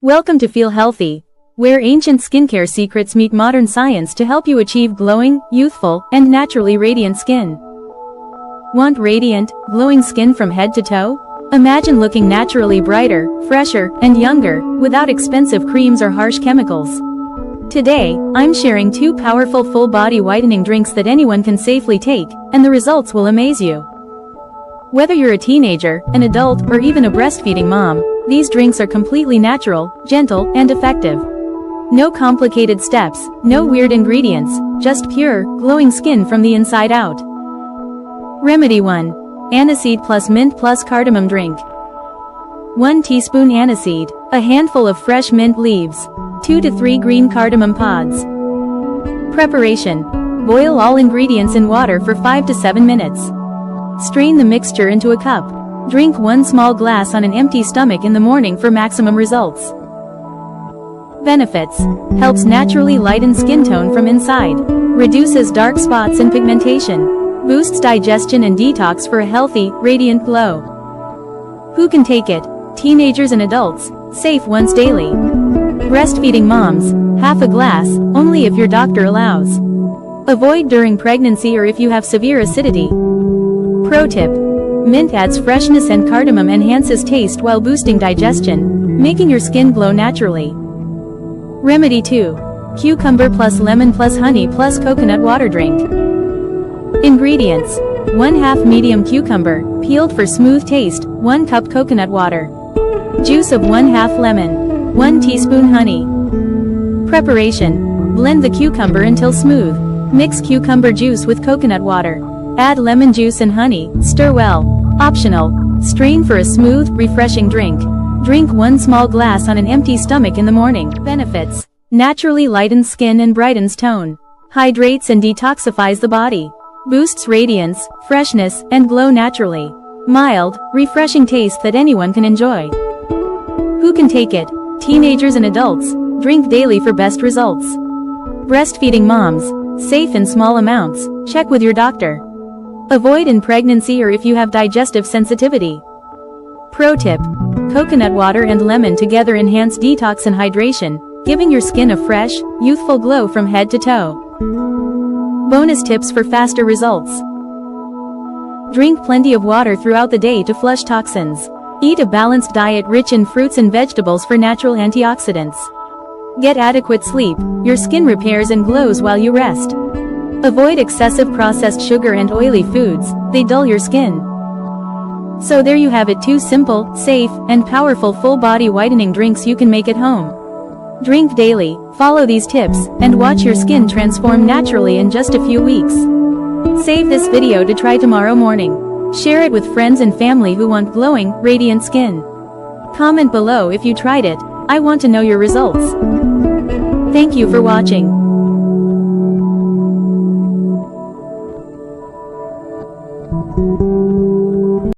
Welcome to Feel Healthy, where ancient skincare secrets meet modern science to help you achieve glowing, youthful, and naturally radiant skin. Want radiant, glowing skin from head to toe? Imagine looking naturally brighter, fresher, and younger, without expensive creams or harsh chemicals. Today, I'm sharing 2 powerful full-body whitening drinks that anyone can safely take, and the results will amaze you. Whether you're a teenager, an adult, or even a breastfeeding mom, these drinks are completely natural, gentle, and effective. No complicated steps, no weird ingredients, just pure, glowing skin from the inside out. Remedy 1. Aniseed plus mint plus cardamom drink. 1 teaspoon aniseed, a handful of fresh mint leaves, 2 to 3 green cardamom pods. Preparation. Boil all ingredients in water for 5 to 7 minutes. Strain the mixture into a cup. Drink 1 small glass on an empty stomach in the morning for maximum results. Benefits. Helps naturally lighten skin tone from inside. Reduces dark spots and pigmentation. Boosts digestion and detox for a healthy, radiant glow. Who can take it? Teenagers and adults. Safe once daily. Breastfeeding moms. Half a glass, only if your doctor allows. Avoid during pregnancy or if you have severe acidity. Pro tip. Mint adds freshness and cardamom enhances taste while boosting digestion, making your skin glow naturally. Remedy 2. Cucumber plus lemon plus honey plus coconut water drink. Ingredients. 1/2 medium cucumber, peeled for smooth taste, 1 cup coconut water. Juice of 1/2 lemon. 1 teaspoon honey. Preparation. Blend the cucumber until smooth. Mix cucumber juice with coconut water. Add lemon juice and honey, stir well. Optional. Strain for a smooth, refreshing drink. Drink 1 small glass on an empty stomach in the morning. Benefits. Naturally lightens skin and brightens tone. Hydrates and detoxifies the body. Boosts radiance, freshness, and glow naturally. Mild, refreshing taste that anyone can enjoy. Who can take it? Teenagers and adults. Drink daily for best results. Breastfeeding moms. Safe in small amounts. Check with your doctor. Avoid in pregnancy or if you have digestive sensitivity. Pro tip. Coconut water and lemon together enhance detox and hydration, giving your skin a fresh, youthful glow from head to toe. Bonus tips for faster results. Drink plenty of water throughout the day to flush toxins. Eat a balanced diet rich in fruits and vegetables for natural antioxidants. Get adequate sleep, your skin repairs and glows while you rest. Avoid excessive processed sugar and oily foods, they dull your skin. So there you have it, 2 simple, safe, and powerful full-body whitening drinks you can make at home. Drink daily, follow these tips, and watch your skin transform naturally in just a few weeks. Save this video to try tomorrow morning. Share it with friends and family who want glowing, radiant skin. Comment below if you tried it. I want to know your results. Thank you for watching.